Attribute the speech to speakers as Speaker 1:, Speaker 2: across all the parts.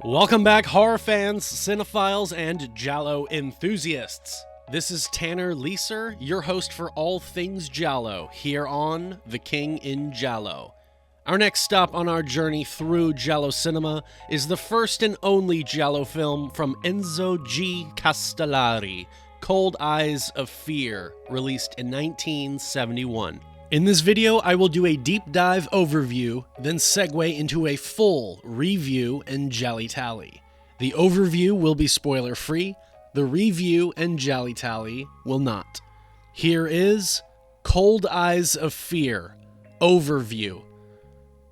Speaker 1: Welcome back, horror fans, cinephiles, and giallo enthusiasts. This is Tanner Leeser, your host for all things giallo, here on The King in Giallo. Our next stop on our journey through giallo cinema is the first and only giallo film from Enzo G. Castellari, Cold Eyes of Fear, released in 1971. In this video, I will do a deep dive overview, then segue into a full review and GialliTally. The overview will be spoiler-free, the review and GialliTally will not. Here is Cold Eyes of Fear, Overview.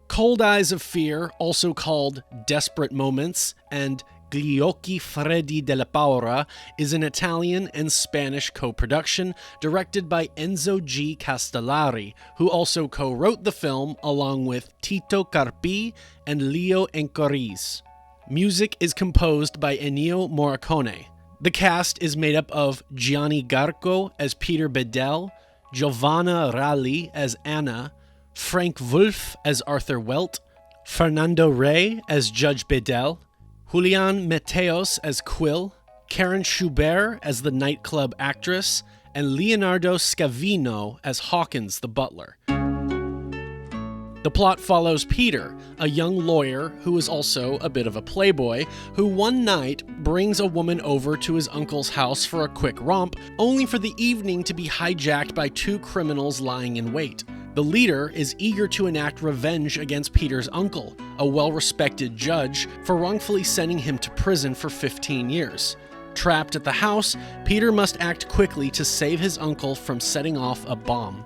Speaker 1: Cold Eyes of Fear, also called Desperate Moments and Gli occhi freddi della paura, is an Italian and Spanish co-production directed by Enzo G. Castellari, who also co-wrote the film along with Tito, Carpi and Leo Anchóriz. Music is composed by Ennio Morricone. The cast is made up of Gianni Garko as Peter Bedell, Giovanna Ralli as Anna, Frank Wolff as Arthur Welt, Fernando Rey as Judge Bedell, Julián Mateos as Quill, Karin Schubert as the nightclub actress, and Leonardo Scavino as Hawkins the butler. The plot follows Peter, a young lawyer who is also a bit of a playboy, who one night brings a woman over to his uncle's house for a quick romp, only for the evening to be hijacked by two criminals lying in wait. The leader is eager to enact revenge against Peter's uncle, a well-respected judge, for wrongfully sending him to prison for 15 years. Trapped at the house, Peter must act quickly to save his uncle from setting off a bomb.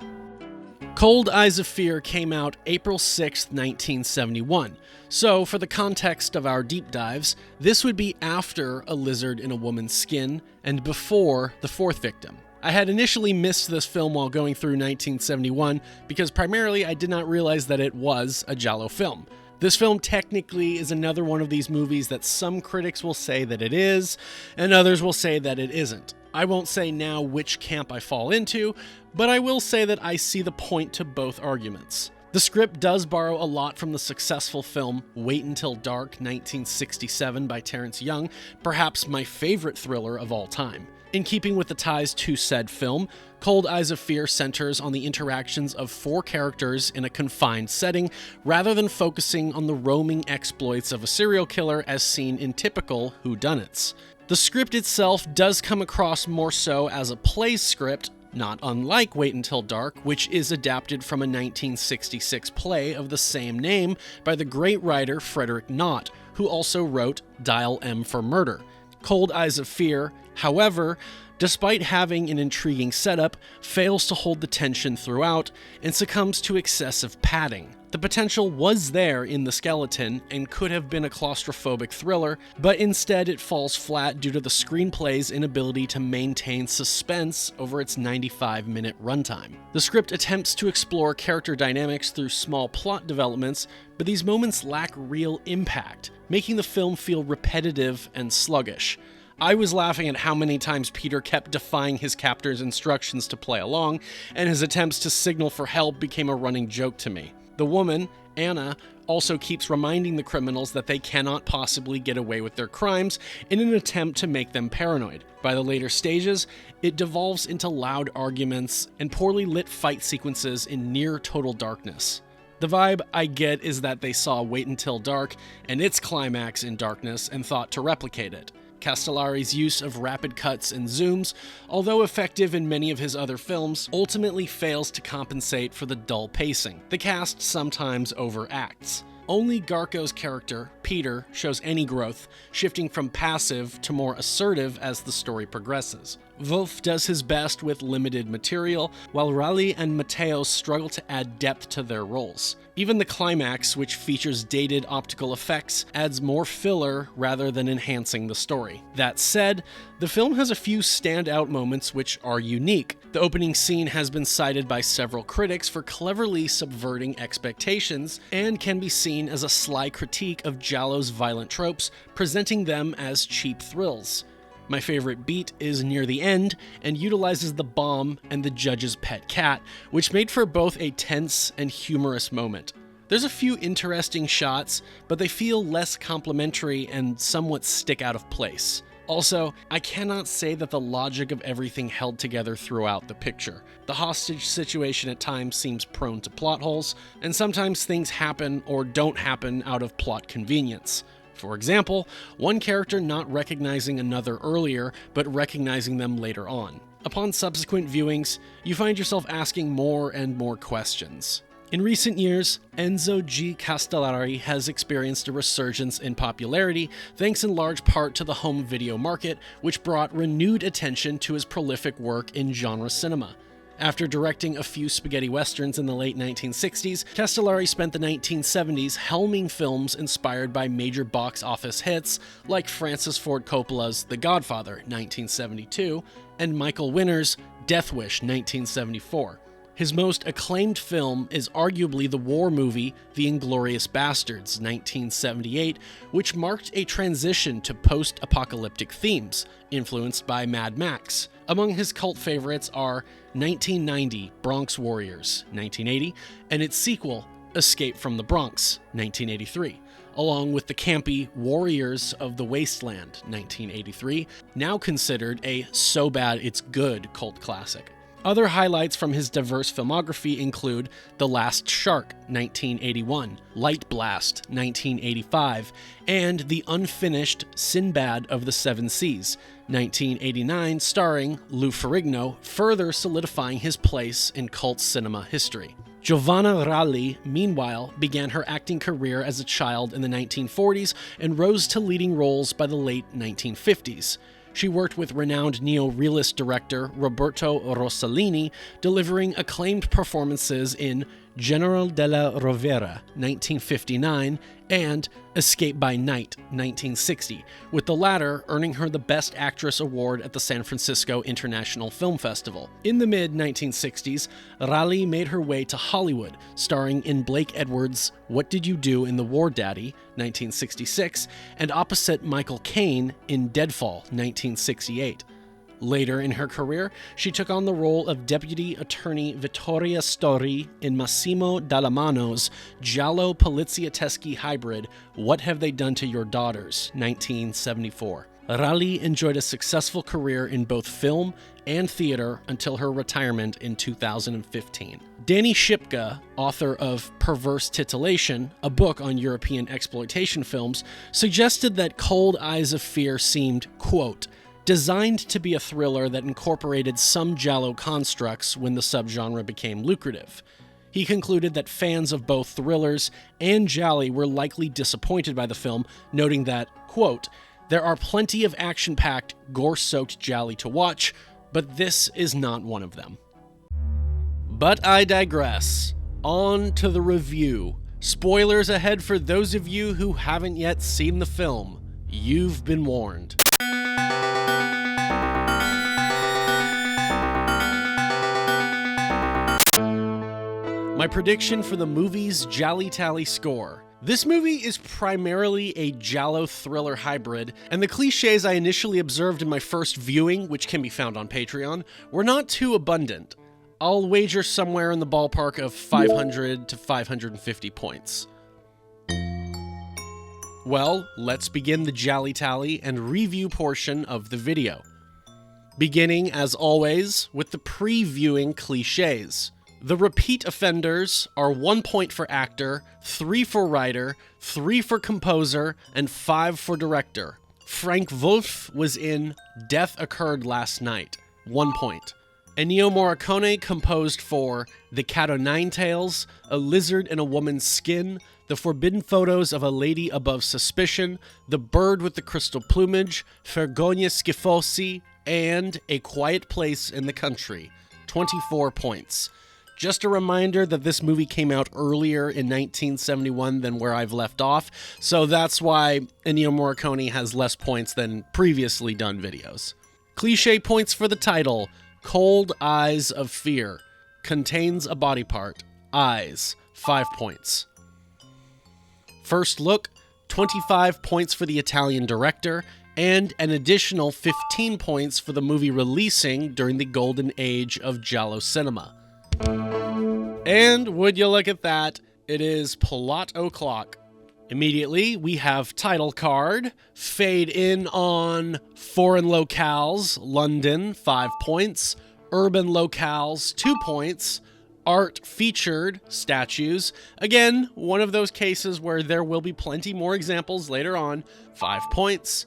Speaker 1: Cold Eyes of Fear came out April 6, 1971, so for the context of our deep dives, this would be after A Lizard in a Woman's Skin and before the fourth victim. I had initially missed this film while going through 1971 because primarily I did not realize that it was a giallo film. This film technically is another one of these movies that some critics will say that it is, and others will say that it isn't. I won't say now which camp I fall into, but I will say that I see the point to both arguments. The script does borrow a lot from the successful film Wait Until Dark, 1967 by Terrence Young, perhaps my favorite thriller of all time. In keeping with the ties to said film, Cold Eyes of Fear centers on the interactions of four characters in a confined setting, rather than focusing on the roaming exploits of a serial killer as seen in typical whodunits. The script itself does come across more so as a play script, not unlike Wait Until Dark, which is adapted from a 1966 play of the same name by the great writer Frederick Knott, who also wrote Dial M for Murder. Cold Eyes of Fear, however, despite having an intriguing setup, fails to hold the tension throughout and succumbs to excessive padding. The potential was there in The Skeleton and could have been a claustrophobic thriller, but instead it falls flat due to the screenplay's inability to maintain suspense over its 95-minute runtime. The script attempts to explore character dynamics through small plot developments, but these moments lack real impact, making the film feel repetitive and sluggish. I was laughing at how many times Peter kept defying his captor's instructions to play along, and his attempts to signal for help became a running joke to me. The woman, Anna, also keeps reminding the criminals that they cannot possibly get away with their crimes in an attempt to make them paranoid. By the later stages, it devolves into loud arguments and poorly lit fight sequences in near total darkness. The vibe I get is that they saw Wait Until Dark and its climax in darkness and thought to replicate it. Castellari's use of rapid cuts and zooms, although effective in many of his other films, ultimately fails to compensate for the dull pacing. The cast sometimes overacts. Only Garko's character, Peter, shows any growth, shifting from passive to more assertive as the story progresses. Wolff does his best with limited material, while Ralli and Mateos struggle to add depth to their roles. Even the climax, which features dated optical effects, adds more filler rather than enhancing the story. That said, the film has a few standout moments which are unique. The opening scene has been cited by several critics for cleverly subverting expectations, and can be seen as a sly critique of giallo's violent tropes, presenting them as cheap thrills. My favorite beat is near the end and utilizes the bomb and the judge's pet cat, which made for both a tense and humorous moment. There's a few interesting shots, but they feel less complimentary and somewhat stick out of place. Also, I cannot say that the logic of everything held together throughout the picture. The hostage situation at times seems prone to plot holes, and sometimes things happen or don't happen out of plot convenience. For example, one character not recognizing another earlier, but recognizing them later on. Upon subsequent viewings, you find yourself asking more and more questions. In recent years, Enzo G Castellari has experienced a resurgence in popularity thanks in large part to the home video market, which brought renewed attention to his prolific work in genre cinema. After directing a few spaghetti westerns in the late 1960s, Castellari spent the 1970s helming films inspired by major box office hits like Francis Ford Coppola's The Godfather, 1972, and Michael Winner's Death Wish, 1974. His most acclaimed film is arguably the war movie The Inglourious Basterds, 1978, which marked a transition to post-apocalyptic themes, influenced by Mad Max. Among his cult favorites are 1990 Bronx Warriors, 1980, and its sequel, Escape from the Bronx, 1983, along with the campy Warriors of the Wasteland, 1983, now considered a so bad it's good cult classic. Other highlights from his diverse filmography include The Last Shark, 1981, Light Blast, 1985, and the unfinished Sinbad of the Seven Seas, 1989, starring Lou Ferrigno, further solidifying his place in cult cinema history. Giovanna Ralli, meanwhile, began her acting career as a child in the 1940s and rose to leading roles by the late 1950s. She worked with renowned neo-realist director Roberto Rossellini, delivering acclaimed performances in General della Rovera, 1959, and Escape by Night, 1960, with the latter earning her the Best Actress award at the San Francisco International Film Festival. In the mid-1960s, Ralli made her way to Hollywood, starring in Blake Edwards' What Did You Do in the War, Daddy, 1966, and opposite Michael Caine in Deadfall, 1968. Later in her career, she took on the role of Deputy Attorney Vittoria Stori in Massimo Dallamano's giallo poliziesque hybrid What Have They Done to Your Daughters, 1974. Ralli enjoyed a successful career in both film and theater until her retirement in 2015. Danny Shipka, author of Perverse Titillation, a book on European exploitation films, suggested that Cold Eyes of Fear seemed, quote, designed to be a thriller that incorporated some giallo constructs when the subgenre became lucrative. He concluded that fans of both thrillers and gialli were likely disappointed by the film, noting that, quote, there are plenty of action-packed, gore-soaked gialli to watch, but this is not one of them. But I digress. On to the review. Spoilers ahead for those of you who haven't yet seen the film. You've been warned. My prediction for the movie's GialliTally score. This movie is primarily a giallo thriller hybrid, and the cliches I initially observed in my first viewing, which can be found on Patreon, were not too abundant. I'll wager somewhere in the ballpark of 500 to 550 points. Well, let's begin the GialliTally and review portion of the video. Beginning, as always, with the pre-viewing cliches. The repeat offenders are 1 point for actor, 3 for writer, 3 for composer, and 5 for director. Frank Wolff was in Death Occurred Last Night, 1 point. Ennio Morricone composed for The Cat o' Nine Tails, A Lizard in a Woman's Skin, The Forbidden Photos of a Lady Above Suspicion, The Bird with the Crystal Plumage, Vergogna Schifosi, and A Quiet Place in the Country, 24 points. Just a reminder that this movie came out earlier in 1971 than where I've left off, so that's why Ennio Morricone has less points than previously done videos. Cliché points for the title: Cold Eyes of Fear. Contains a body part. Eyes, 5 points. First look, 25 points for the Italian director, and an additional 15 points for the movie releasing during the golden age of giallo cinema. And would you look at that, It is plot o'clock. Immediately, we have title card, fade in on foreign locales, London, 5 points, urban locales, 2 points, art featured, statues. Again, one of those cases where there will be plenty more examples later on, 5 points.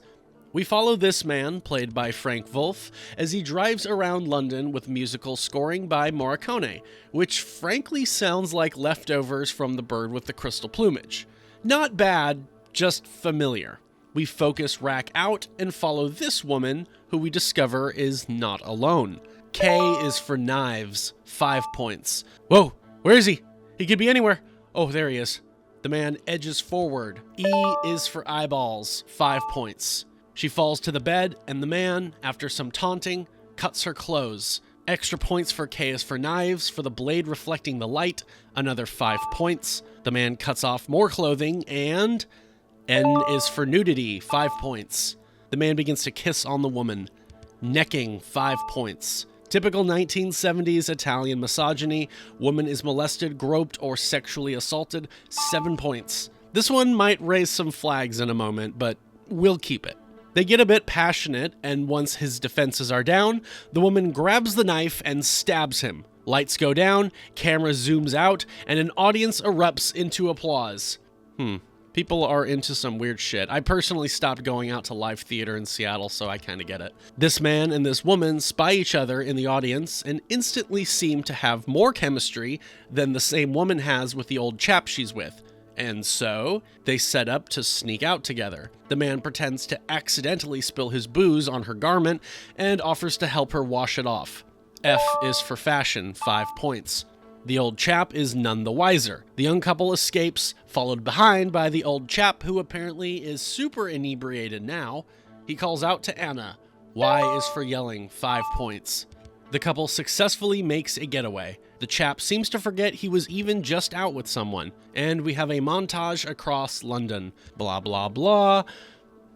Speaker 1: We follow this man, played by Frank Wolff, as he drives around London with musical scoring by Morricone, which frankly sounds like leftovers from The Bird with the Crystal Plumage. Not bad, just familiar. We focus rack out and follow this woman, who we discover is not alone. K is for knives, 5 points. Whoa, where is he? He could be anywhere. Oh, there he is. The man edges forward. E is for eyeballs, 5 points. She falls to the bed, and the man, after some taunting, cuts her clothes. Extra points for K is for knives, for the blade reflecting the light, another 5 points. The man cuts off more clothing, and N is for nudity, 5 points. The man begins to kiss on the woman. Necking, 5 points. Typical 1970s Italian misogyny. Woman is molested, groped, or sexually assaulted, 7 points. This one might raise some flags in a moment, but we'll keep it. They get a bit passionate, and once his defenses are down, the woman grabs the knife and stabs him. Lights go down, camera zooms out, and an audience erupts into applause. People are into some weird shit. I personally stopped going out to live theater in Seattle, so I kinda get it. This man and this woman spy each other in the audience and instantly seem to have more chemistry than the same woman has with the old chap she's with. And so, they set up to sneak out together. The man pretends to accidentally spill his booze on her garment and offers to help her wash it off. F is for fashion, 5 points. The old chap is none the wiser. The young couple escapes, followed behind by the old chap, who apparently is super inebriated now. He calls out to Anna. Y is for yelling, 5 points. The couple successfully makes a getaway. The chap seems to forget he was even just out with someone, and we have a montage across London. Blah, blah, blah.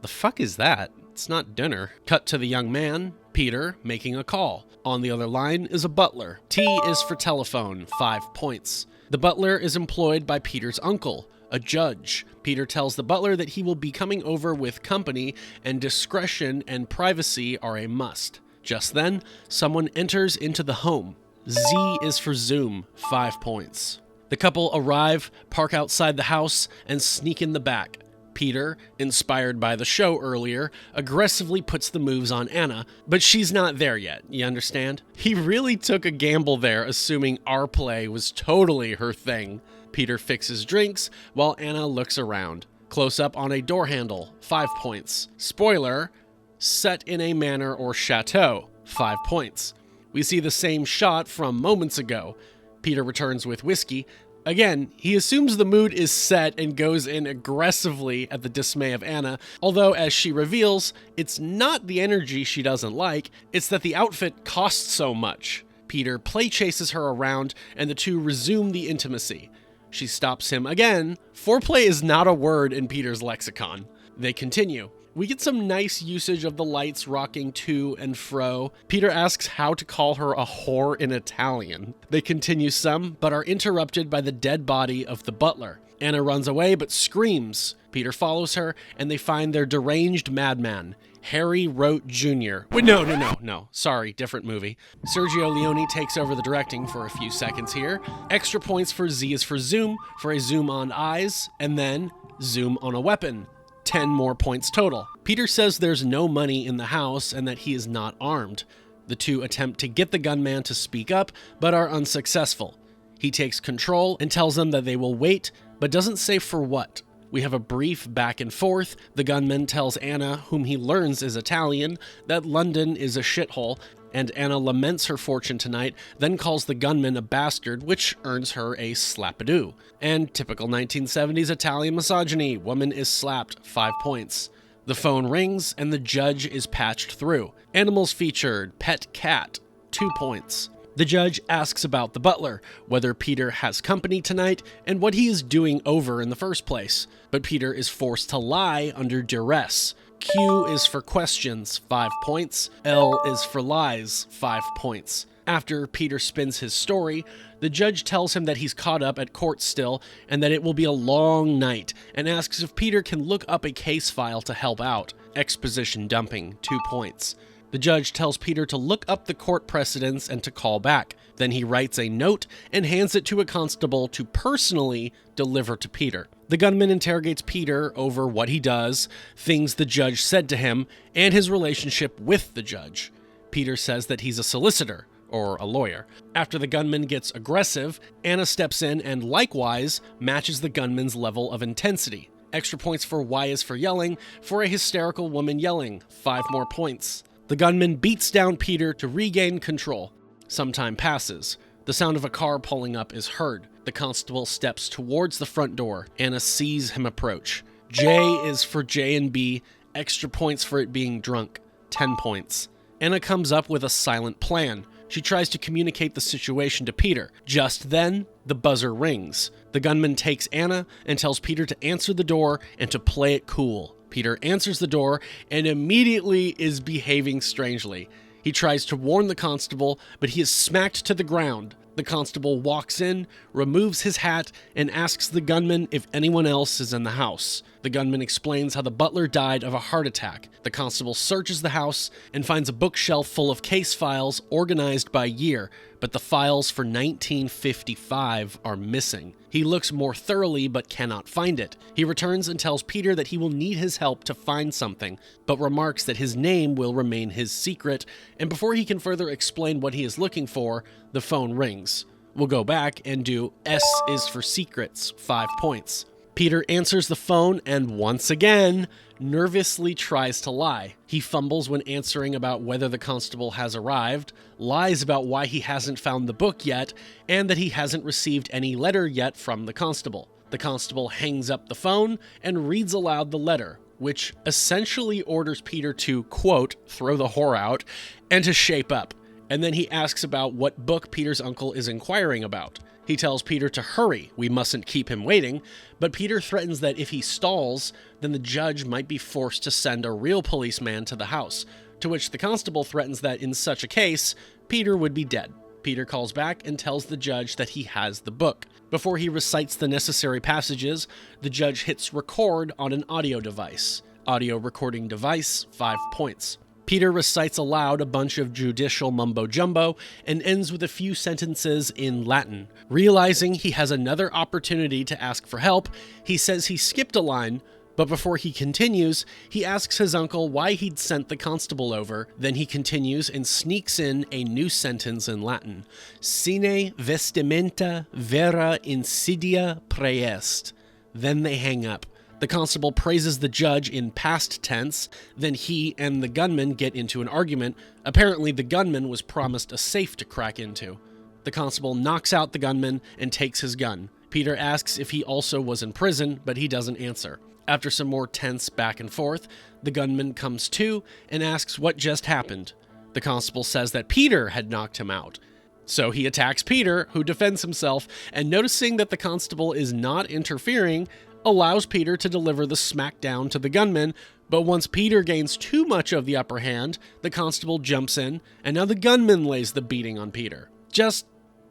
Speaker 1: The fuck is that? It's not dinner. Cut to the young man, Peter, making a call. On the other line is a butler. T is for telephone, 5 points. The butler is employed by Peter's uncle, a judge. Peter tells the butler that he will be coming over with company, and discretion and privacy are a must. Just then, someone enters into the home. Z is for zoom, 5 points. The couple arrive, park outside the house, and sneak in the back. Peter, inspired by the show earlier, aggressively puts the moves on Anna, but she's not there yet, you understand? He really took a gamble there, assuming our play was totally her thing. Peter fixes drinks, while Anna looks around. Close up on a door handle, 5 points. Spoiler, set in a manor or chateau, 5 points. We see the same shot from moments ago. Peter returns with whiskey. Again, he assumes the mood is set and goes in aggressively at the dismay of Anna, although as she reveals, it's not the energy she doesn't like, it's that the outfit costs so much. Peter play chases her around, and the two resume the intimacy. She stops him again. Foreplay is not a word in Peter's lexicon. They continue. We get some nice usage of the lights rocking to and fro. Peter asks how to call her a whore in Italian. They continue some, but are interrupted by the dead body of the butler. Anna runs away, but screams. Peter follows her, and they find their deranged madman, Harry Rote Jr. Wait, no. Sorry, different movie. Sergio Leone takes over the directing for a few seconds here. Extra points for Z is for zoom, for a zoom on eyes, and then zoom on a weapon. 10 more points total. Peter says there's no money in the house and that he is not armed. The two attempt to get the gunman to speak up, but are unsuccessful. He takes control and tells them that they will wait, but doesn't say for what. We have a brief back and forth. The gunman tells Anna, whom he learns is Italian, that London is a shithole, and Anna laments her fortune tonight, then calls the gunman a bastard, which earns her a slap-a-doo. And typical 1970s Italian misogyny, woman is slapped, 5 points. The phone rings, and the judge is patched through. Animals featured, pet cat, 2 points. The judge asks about the butler, whether Peter has company tonight, and what he is doing over in the first place. But Peter is forced to lie under duress. Q is for questions, 5 points. L is for lies, 5 points. After Peter spins his story, the judge tells him that he's caught up at court still and that it will be a long night, and asks if Peter can look up a case file to help out. Exposition dumping, 2 points. The judge tells Peter to look up the court precedents and to call back. Then he writes a note and hands it to a constable to personally deliver to Peter. The gunman interrogates Peter over what he does, things the judge said to him, and his relationship with the judge. Peter says that he's a solicitor, or a lawyer. After the gunman gets aggressive, Anna steps in and likewise matches the gunman's level of intensity. Extra points for Y is for yelling, for a hysterical woman yelling, 5 more points. The gunman beats down Peter to regain control. Some time passes. The sound of a car pulling up is heard. The constable steps towards the front door. Anna sees him approach. J is for J and B, extra points for it being drunk, 10 points. Anna comes up with a silent plan. She tries to communicate the situation to Peter. Just then, the buzzer rings. The gunman takes Anna and tells Peter to answer the door and to play it cool. Peter answers the door and immediately is behaving strangely. He tries to warn the constable, but he is smacked to the ground. The constable walks in, removes his hat, and asks the gunman if anyone else is in the house. The gunman explains how the butler died of a heart attack. The constable searches the house and finds a bookshelf full of case files organized by year, but the files for 1955 are missing. He looks more thoroughly but cannot find it. He returns and tells Peter that he will need his help to find something, but remarks that his name will remain his secret, and before he can further explain what he is looking for, the phone rings. We'll go back and do S is for secrets, 5 points. Peter answers the phone and once again, nervously tries to lie. He fumbles when answering about whether the constable has arrived, lies about why he hasn't found the book yet, and that he hasn't received any letter yet from the constable. The constable hangs up the phone and reads aloud the letter, which essentially orders Peter to, quote, throw the whore out, and to shape up. And then he asks about what book Peter's uncle is inquiring about. He tells Peter to hurry, we mustn't keep him waiting, but Peter threatens that if he stalls, then the judge might be forced to send a real policeman to the house, to which the constable threatens that in such a case, Peter would be dead. Peter calls back and tells the judge that he has the book. Before he recites the necessary passages, the judge hits record on an audio device. Audio recording device, 5 points. Peter recites aloud a bunch of judicial mumbo-jumbo and ends with a few sentences in Latin. Realizing he has another opportunity to ask for help, he says he skipped a line, but before he continues, he asks his uncle why he'd sent the constable over. Then he continues and sneaks in a new sentence in Latin. Sine vestimenta vera insidia praest. Then they hang up. The constable praises the judge in past tense, then he and the gunman get into an argument. Apparently the gunman was promised a safe to crack into. The constable knocks out the gunman and takes his gun. Peter asks if he also was in prison, but he doesn't answer. After some more tense back and forth, the gunman comes to and asks what just happened. The constable says that Peter had knocked him out. So he attacks Peter, who defends himself, and noticing that the constable is not interfering, allows Peter to deliver the smackdown to the gunman, but once Peter gains too much of the upper hand, the constable jumps in, and now the gunman lays the beating on Peter. Just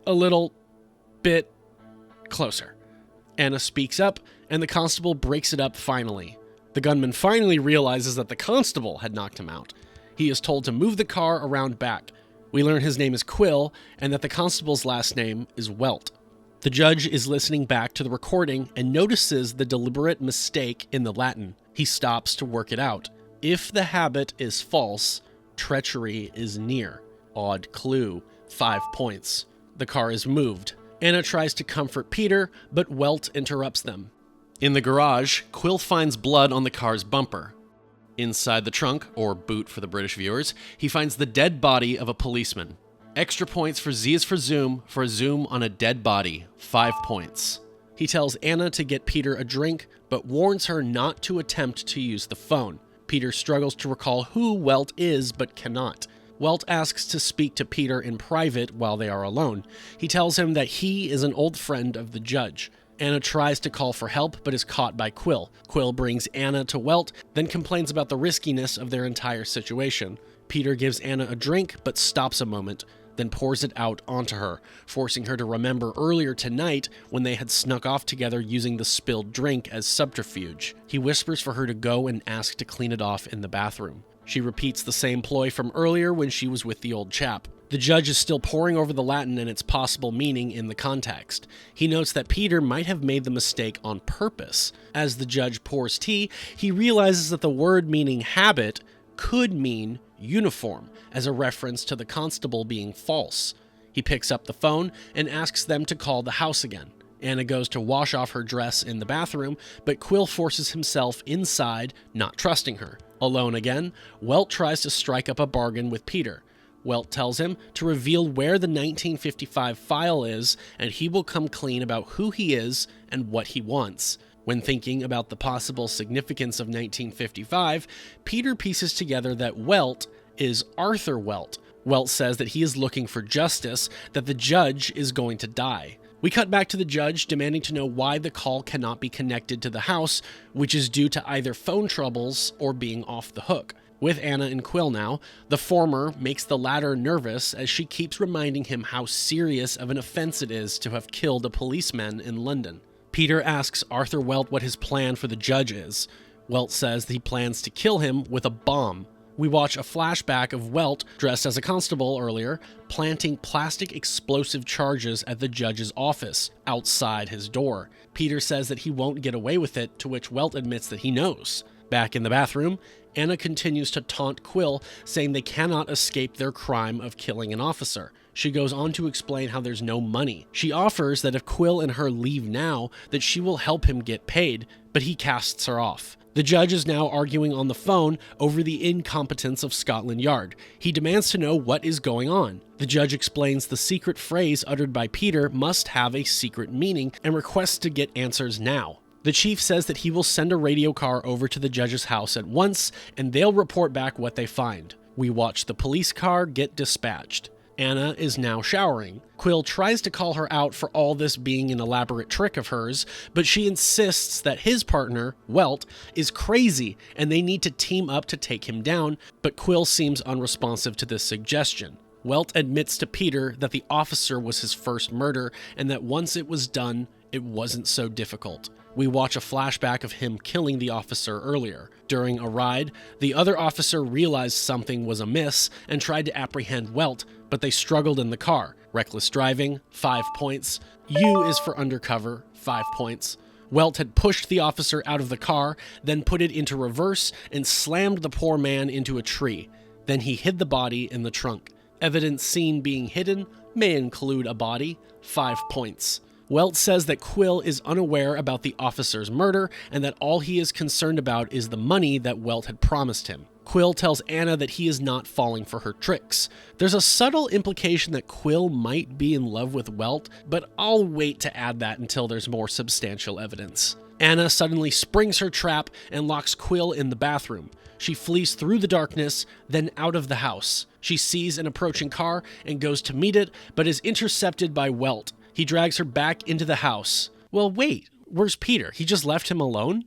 Speaker 1: a little bit closer. Anna speaks up, and the constable breaks it up finally. The gunman finally realizes that the constable had knocked him out. He is told to move the car around back. We learn his name is Quill, and that the constable's last name is Welt. The judge is listening back to the recording and notices the deliberate mistake in the Latin. He stops to work it out. If the habit is false, treachery is near. Odd clue. 5 points. The car is moved. Anna tries to comfort Peter, but Welt interrupts them. In the garage, Quill finds blood on the car's bumper. Inside the trunk, or boot for the British viewers, he finds the dead body of a policeman. Extra points for Z is for a zoom on a dead body, 5 points. He tells Anna to get Peter a drink, but warns her not to attempt to use the phone. Peter struggles to recall who Welt is, but cannot. Welt asks to speak to Peter in private while they are alone. He tells him that he is an old friend of the judge. Anna tries to call for help, but is caught by Quill. Quill brings Anna to Welt, then complains about the riskiness of their entire situation. Peter gives Anna a drink, but stops a moment. then pours it out onto her, forcing her to remember earlier tonight when they had snuck off together using the spilled drink as subterfuge. He whispers for her to go and ask to clean it off in the bathroom. She repeats the same ploy from earlier when she was with the old chap. The judge is still poring over the Latin and its possible meaning in the context. He notes that Peter might have made the mistake on purpose. As the judge pours tea, he realizes that the word meaning habit could mean uniform, as a reference to the constable being false. He picks up the phone and asks them to call the house again. Anna goes to wash off her dress in the bathroom, but Quill forces himself inside, not trusting her. Alone again, Welt tries to strike up a bargain with Peter. Welt tells him to reveal where the 1955 file is, and he will come clean about who he is and what he wants. When thinking about the possible significance of 1955, Peter pieces together that Welt is Arthur Welt. Welt says that he is looking for justice, that the judge is going to die. We cut back to the judge demanding to know why the call cannot be connected to the house, which is due to either phone troubles or being off the hook. With Anna and Quill now, the former makes the latter nervous as she keeps reminding him how serious of an offense it is to have killed a policeman in London. Peter asks Arthur Welt what his plan for the judge is. Welt says that he plans to kill him with a bomb. We watch a flashback of Welt, dressed as a constable earlier, planting plastic explosive charges at the judge's office, outside his door. Peter says that he won't get away with it, to which Welt admits that he knows. Back in the bathroom, Anna continues to taunt Quill, saying they cannot escape their crime of killing an officer. She goes on to explain how there's no money. She offers that if Quill and her leave now, that she will help him get paid, but he casts her off. The judge is now arguing on the phone over the incompetence of Scotland Yard. He demands to know what is going on. The judge explains the secret phrase uttered by Peter must have a secret meaning and requests to get answers now. The chief says that he will send a radio car over to the judge's house at once, and they'll report back what they find. We watch the police car get dispatched. Anna is now showering. Quill tries to call her out for all this being an elaborate trick of hers, but she insists that his partner, Welt, is crazy and they need to team up to take him down, but Quill seems unresponsive to this suggestion. Welt admits to Peter that the officer was his first murder and that once it was done, it wasn't so difficult. We watch a flashback of him killing the officer earlier. During a ride, the other officer realized something was amiss and tried to apprehend Welt, but they struggled in the car. Reckless driving, 5 points. U is for undercover, 5 points. Welt had pushed the officer out of the car, then put it into reverse and slammed the poor man into a tree. Then he hid the body in the trunk. Evidence seen being hidden may include a body, 5 points. Welt says that Quill is unaware about the officer's murder and that all he is concerned about is the money that Welt had promised him. Quill tells Anna that he is not falling for her tricks. There's a subtle implication that Quill might be in love with Welt, but I'll wait to add that until there's more substantial evidence. Anna suddenly springs her trap and locks Quill in the bathroom. She flees through the darkness, then out of the house. She sees an approaching car and goes to meet it, but is intercepted by Welt. He drags her back into the house. Well, wait, where's Peter? He just left him alone?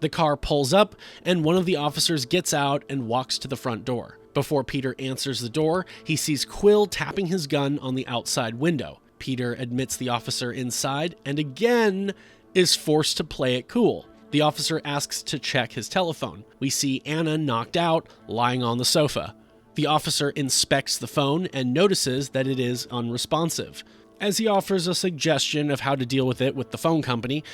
Speaker 1: The car pulls up, and one of the officers gets out and walks to the front door. Before Peter answers the door, he sees Quill tapping his gun on the outside window. Peter admits the officer inside, and again is forced to play it cool. The officer asks to check his telephone. We see Anna knocked out, lying on the sofa. The officer inspects the phone and notices that it is unresponsive. As he offers a suggestion of how to deal with it with the phone company,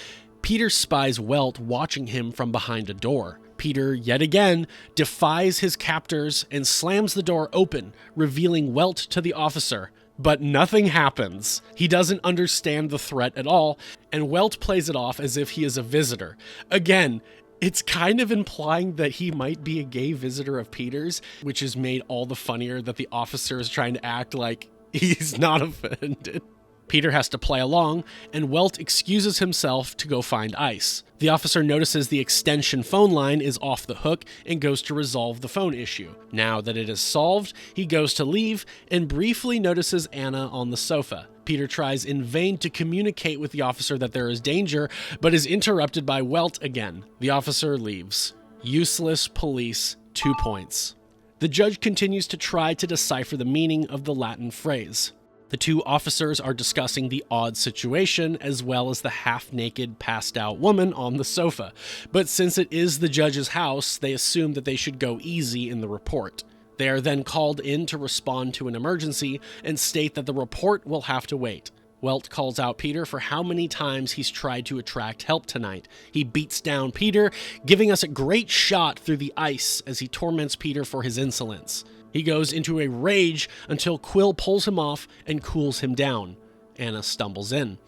Speaker 1: Peter spies Welt watching him from behind a door. Peter, yet again, defies his captors and slams the door open, revealing Welt to the officer. But nothing happens. He doesn't understand the threat at all, and Welt plays it off as if he is a visitor. Again, it's kind of implying that he might be a gay visitor of Peter's, which is made all the funnier that the officer is trying to act like he's not offended. Peter has to play along, and Welt excuses himself to go find ice. The officer notices the extension phone line is off the hook and goes to resolve the phone issue. Now that it is solved, he goes to leave and briefly notices Anna on the sofa. Peter tries in vain to communicate with the officer that there is danger, but is interrupted by Welt again. The officer leaves. Useless police, 2 points. The The judge continues to try to decipher the meaning of the Latin phrase. The two officers are discussing the odd situation as well as the half-naked, passed-out woman on the sofa. But since it is the judge's house, they assume that they should go easy in the report. They are then called in to respond to an emergency and state that the report will have to wait. Welt calls out Peter for how many times he's tried to attract help tonight. He beats down Peter, giving us a great shot through the ice as he torments Peter for his insolence. He goes into a rage until Quill pulls him off and cools him down. Anna stumbles in.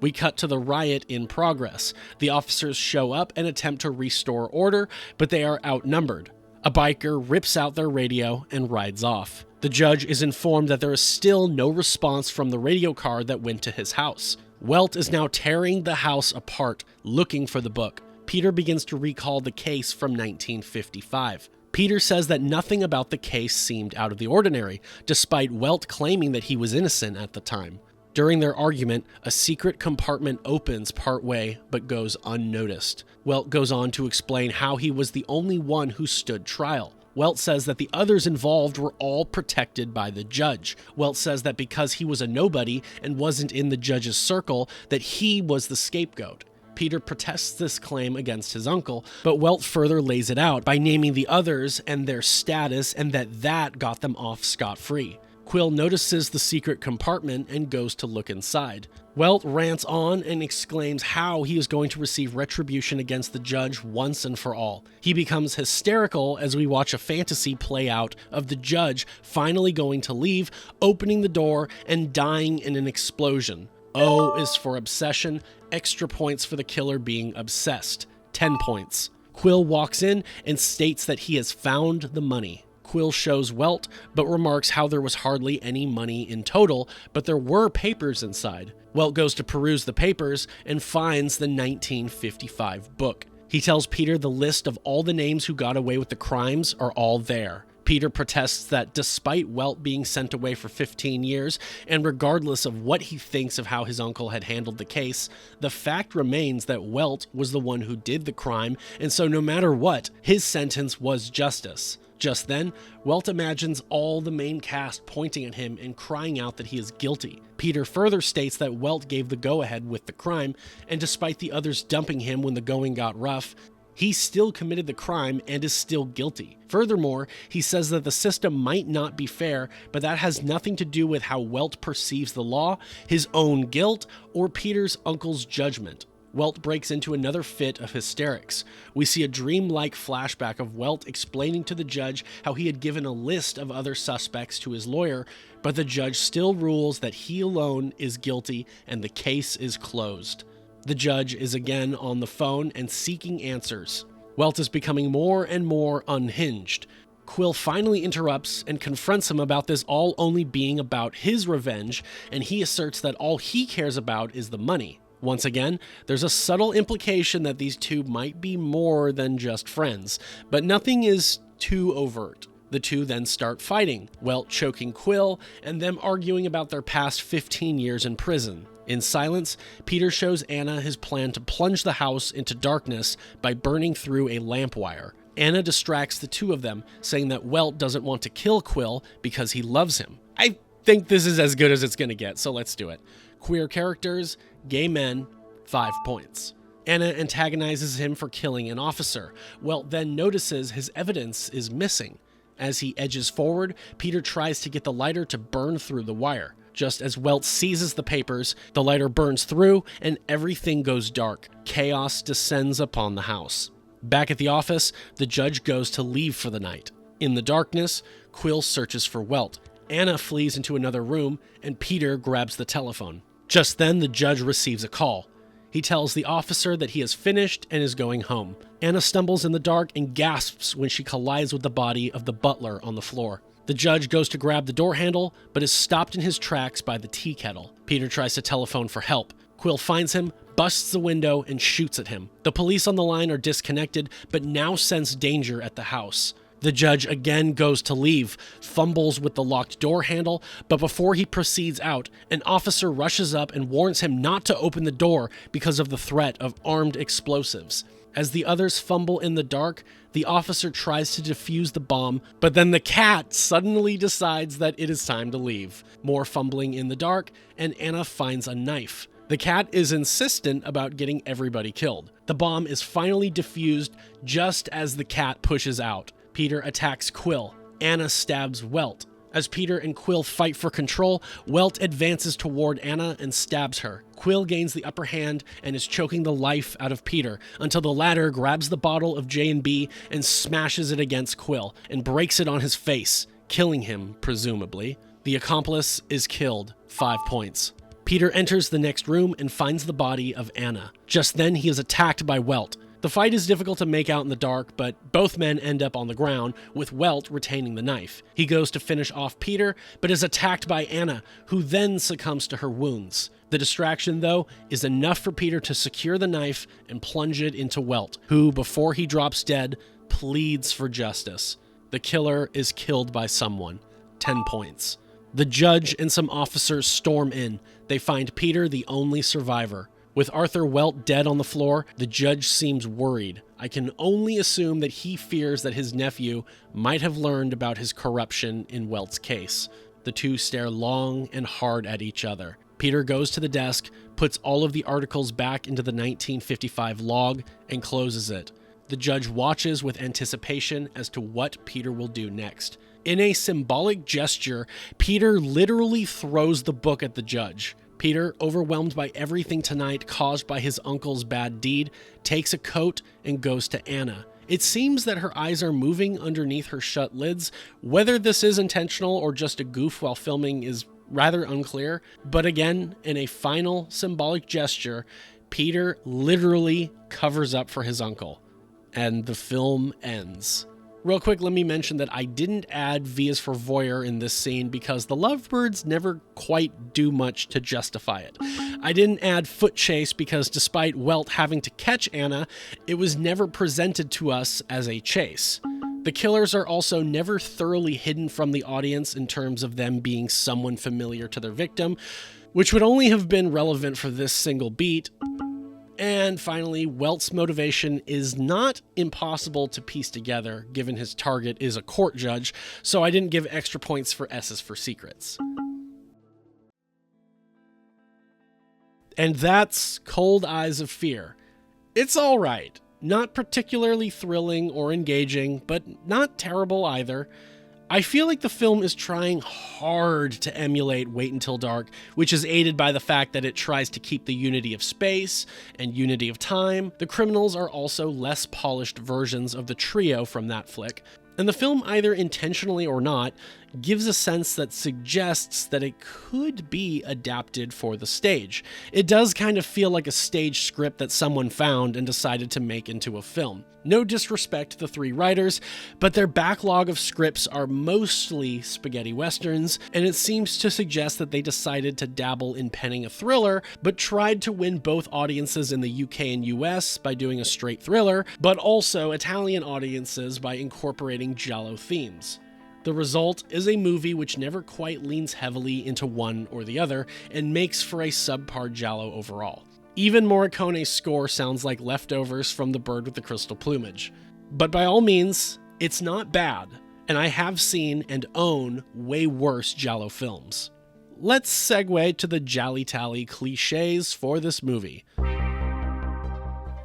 Speaker 1: We cut to the riot in progress. The officers show up and attempt to restore order, but they are outnumbered. A biker rips out their radio and rides off. The judge is informed that there is still no response from the radio car that went to his house. Welt is now tearing the house apart, looking for the book. Peter begins to recall the case from 1955. Peter says that nothing about the case seemed out of the ordinary, despite Welt claiming that he was innocent at the time. During their argument, a secret compartment opens partway but goes unnoticed. Welt goes on to explain how he was the only one who stood trial. Welt says that the others involved were all protected by the judge. Welt says that because he was a nobody and wasn't in the judge's circle, that he was the scapegoat. Peter protests this claim against his uncle, but Welt further lays it out by naming the others and their status and that got them off scot-free. Quill notices the secret compartment and goes to look inside. Welt rants on and exclaims how he is going to receive retribution against the judge once and for all. He becomes hysterical as we watch a fantasy play out of the judge finally going to leave, opening the door, and dying in an explosion. O is for obsession, extra points for the killer being obsessed, 10 points. Quill walks in and states that he has found the money. Quill shows Welt, but remarks how there was hardly any money in total, but there were papers inside. Welt goes to peruse the papers and finds the 1955 book. He tells Peter the list of all the names who got away with the crimes are all there. Peter protests that despite Welt being sent away for 15 years, and regardless of what he thinks of how his uncle had handled the case, the fact remains that Welt was the one who did the crime, and so no matter what, his sentence was justice. Just then, Welt imagines all the main cast pointing at him and crying out that he is guilty. Peter further states that Welt gave the go-ahead with the crime, and despite the others dumping him when the going got rough, he still committed the crime and is still guilty. Furthermore, he says that the system might not be fair, but that has nothing to do with how Welt perceives the law, his own guilt, or Peter's uncle's judgment. Welt breaks into another fit of hysterics. We see a dreamlike flashback of Welt explaining to the judge how he had given a list of other suspects to his lawyer, but the judge still rules that he alone is guilty and the case is closed. The judge is again on the phone and seeking answers. Welt is becoming more and more unhinged. Quill finally interrupts and confronts him about this all only being about his revenge, and he asserts that all he cares about is the money. Once again, there's a subtle implication that these two might be more than just friends, but nothing is too overt. The two then start fighting, Welt choking Quill, and them arguing about their past 15 years in prison. In silence, Peter shows Anna his plan to plunge the house into darkness by burning through a lamp wire. Anna distracts the two of them, saying that Welt doesn't want to kill Quill because he loves him. I think this is as good as it's going to get, so let's do it. Queer characters, gay men, 5 points. Anna antagonizes him for killing an officer. Welt then notices his evidence is missing. As he edges forward, Peter tries to get the lighter to burn through the wire. Just as Welt seizes the papers, the lighter burns through and everything goes dark. Chaos descends upon the house. Back at the office, the judge goes to leave for the night. In the darkness, Quill searches for Welt. Anna flees into another room, and Peter grabs the telephone. Just then, the judge receives a call. He tells the officer that he has finished and is going home. Anna stumbles in the dark and gasps when she collides with the body of the butler on the floor. The judge goes to grab the door handle, but is stopped in his tracks by the tea kettle. Peter tries to telephone for help. Quill finds him, busts the window, and shoots at him. The police on the line are disconnected, but now sense danger at the house. The judge again goes to leave, fumbles with the locked door handle, but before he proceeds out, an officer rushes up and warns him not to open the door because of the threat of armed explosives. As the others fumble in the dark, the officer tries to defuse the bomb, but then the cat suddenly decides that it is time to leave. More fumbling in the dark, and Anna finds a knife. The cat is insistent about getting everybody killed. The bomb is finally defused just as the cat pushes out. Peter attacks Quill. Anna stabs Welt. As Peter and Quill fight for control, Welt advances toward Anna and stabs her. Quill gains the upper hand and is choking the life out of Peter until the latter grabs the bottle of J&B and smashes it against Quill and breaks it on his face, killing him, presumably. The accomplice is killed. 5 points. Peter enters the next room and finds the body of Anna. Just then, he is attacked by Welt. The fight is difficult to make out in the dark, but both men end up on the ground, with Welt retaining the knife. He goes to finish off Peter, but is attacked by Anna, who then succumbs to her wounds. The distraction, though, is enough for Peter to secure the knife and plunge it into Welt, who, before he drops dead, pleads for justice. The killer is killed by someone. 10 points. The judge and some officers storm in. They find Peter the only survivor. With Arthur Welt dead on the floor, the judge seems worried. I can only assume that he fears that his nephew might have learned about his corruption in Welt's case. The two stare long and hard at each other. Peter goes to the desk, puts all of the articles back into the 1955 log, and closes it. The judge watches with anticipation as to what Peter will do next. In a symbolic gesture, Peter literally throws the book at the judge. Peter, overwhelmed by everything tonight caused by his uncle's bad deed, takes a coat and goes to Anna. It seems that her eyes are moving underneath her shut lids. Whether this is intentional or just a goof while filming is rather unclear, but again, in a final symbolic gesture, Peter literally covers up for his uncle, and the film ends. Real quick, let me mention that I didn't add V as for voyeur in this scene because the lovebirds never quite do much to justify it. I didn't add foot chase because despite Welt having to catch Anna, it was never presented to us as a chase. The killers are also never thoroughly hidden from the audience in terms of them being someone familiar to their victim, which would only have been relevant for this single beat. And finally, Welt's motivation is not impossible to piece together, given his target is a court judge, so I didn't give extra points for S's for secrets. And that's Cold Eyes of Fear. It's alright. Not particularly thrilling or engaging, but not terrible either. I feel like the film is trying hard to emulate Wait Until Dark, which is aided by the fact that it tries to keep the unity of space and unity of time. The criminals are also less polished versions of the trio from that flick, and the film, either intentionally or not, gives a sense that suggests that it could be adapted for the stage. It does kind of feel like a stage script that someone found and decided to make into a film. No disrespect to the three writers, but their backlog of scripts are mostly spaghetti westerns, and it seems to suggest that they decided to dabble in penning a thriller, but tried to win both audiences in the UK and US by doing a straight thriller, but also Italian audiences by incorporating giallo themes. The result is a movie which never quite leans heavily into one or the other, and makes for a subpar giallo overall. Even Morricone's score sounds like leftovers from The Bird with the Crystal Plumage. But by all means, it's not bad, and I have seen and own way worse giallo films. Let's segue to the GialliTally cliches for this movie.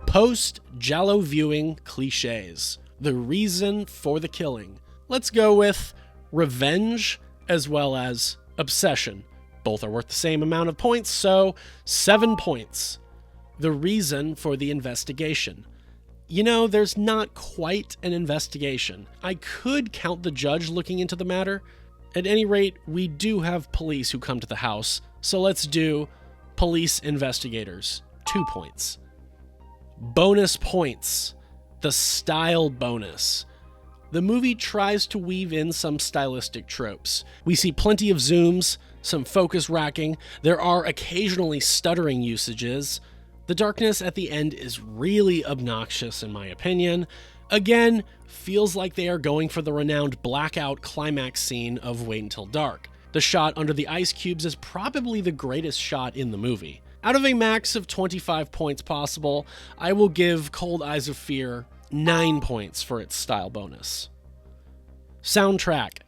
Speaker 1: Post-giallo viewing cliches. The reason for the killing. Let's go with revenge as well as obsession. Both are worth the same amount of points, so 7 points. The reason for the investigation. You know, there's not quite an investigation. I could count the judge looking into the matter. At any rate, we do have police who come to the house, so let's do police investigators. 2 points. Bonus points. The style bonus. The movie tries to weave in some stylistic tropes. We see plenty of zooms, some focus racking, there are occasionally stuttering usages. The darkness at the end is really obnoxious in my opinion. Again, feels like they are going for the renowned blackout climax scene of Wait Until Dark. The shot under the ice cubes is probably the greatest shot in the movie. Out of a max of 25 points possible, I will give Cold Eyes of Fear 9 points for its style bonus. Soundtrack.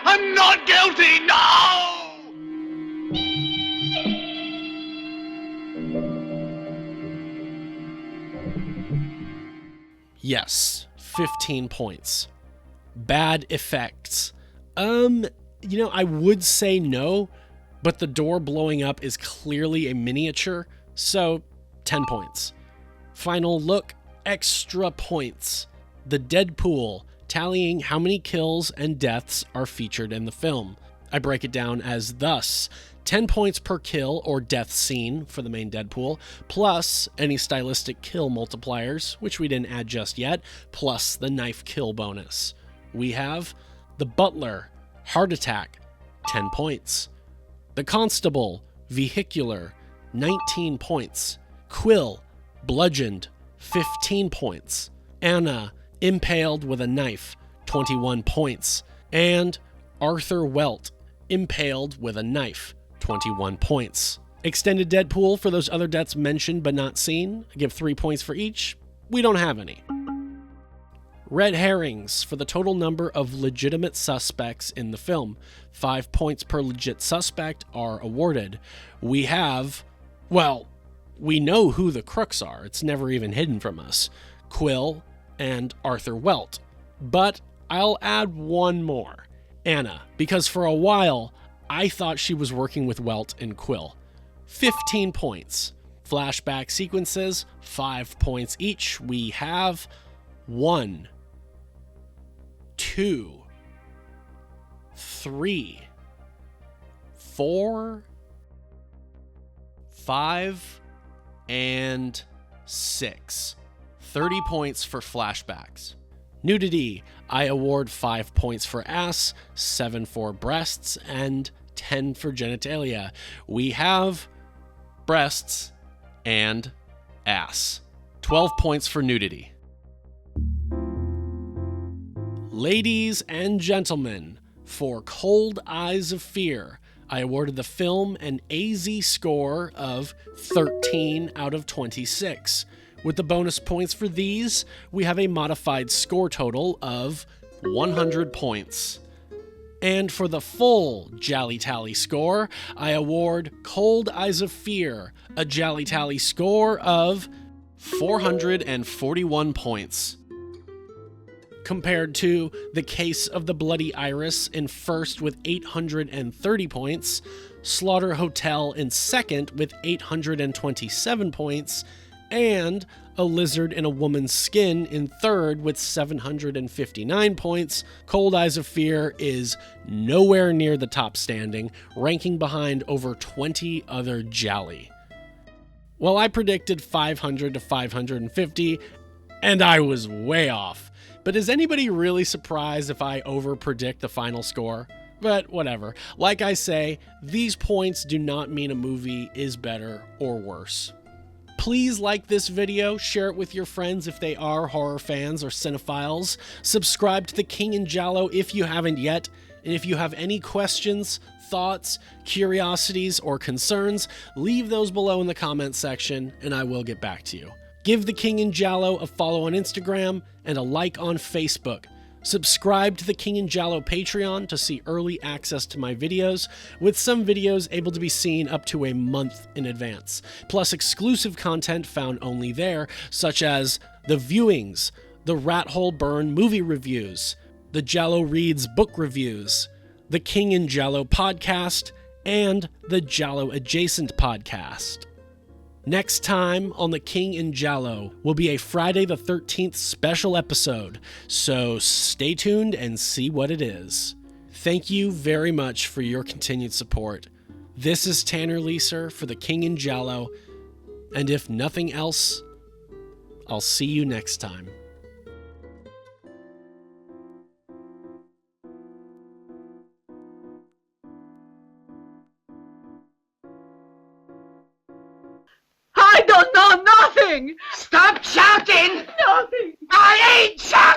Speaker 2: I'm not guilty, no!
Speaker 1: Yes, 15 points. Bad effects. I would say no, but the door blowing up is clearly a miniature, so 10 points. Final look, extra points. The Deadpool, tallying how many kills and deaths are featured in the film. I break it down as thus: 10 points per kill or death scene for the main Deadpool, plus any stylistic kill multipliers, which we didn't add just yet, plus the knife kill bonus. We have the Butler, Heart Attack, 10 points. The Constable, Vehicular, 19 points. Quill, Bludgeoned, 15 points. Anna, Impaled with a Knife, 21 points. And Arthur Welt, Impaled with a Knife, 21 points. Extended Deadpool for those other deaths mentioned but not seen. I give 3 points for each. We don't have any. Red herrings for the total number of legitimate suspects in the film. 5 points per legit suspect are awarded. We have, we know who the crooks are. It's never even hidden from us. Quill and Arthur Welt. But I'll add one more. Anna, because for a while, I thought she was working with Welt and Quill. 15 points. Flashback sequences, 5 points each. We have 1, 2, 3, 4, 5, and 6. 30 points for flashbacks. Nudity, I award 5 points for ass, 7 for breasts, and 10 for genitalia. We have breasts and ass. 12 points for nudity. Ladies and gentlemen, for Cold Eyes of Fear, I awarded the film an AZ score of 13 out of 26. With the bonus points for these, we have a modified score total of 100 points. And for the full GialliTally score, I award Cold Eyes of Fear a GialliTally score of 441 points. Compared to The Case of the Bloody Iris in first with 830 points, Slaughter Hotel in second with 827 points, and A Lizard in a Woman's Skin in third with 759 points, Cold Eyes of Fear is nowhere near the top standing, ranking behind over 20 other gialli. Well, I predicted 500 to 550, and I was way off. But is anybody really surprised if I over-predict the final score? But whatever. Like I say, these points do not mean a movie is better or worse. Please like this video, share it with your friends if they are horror fans or cinephiles, subscribe to The King in Giallo if you haven't yet, And if you have any questions, thoughts, curiosities, or concerns, leave those below in the comments section and I will get back to you. Give The King in Giallo a follow on Instagram and a like on Facebook. Subscribe to the King in Giallo Patreon to see early access to my videos, with some videos able to be seen up to a month in advance, plus exclusive content found only there, such as the viewings, the Rat Hole Burn movie reviews, the Giallo Reads book reviews, the King in Giallo podcast, and the Giallo Adjacent podcast. Next time on The King in Giallo will be a Friday the 13th special episode, so stay tuned and see what it is. Thank you very much for your continued support. This is Tanner Leeser for The King in Giallo, and if nothing else, I'll see you next time.
Speaker 3: I don't know nothing!
Speaker 2: Stop shouting!
Speaker 3: Nothing!
Speaker 2: I ain't shouting!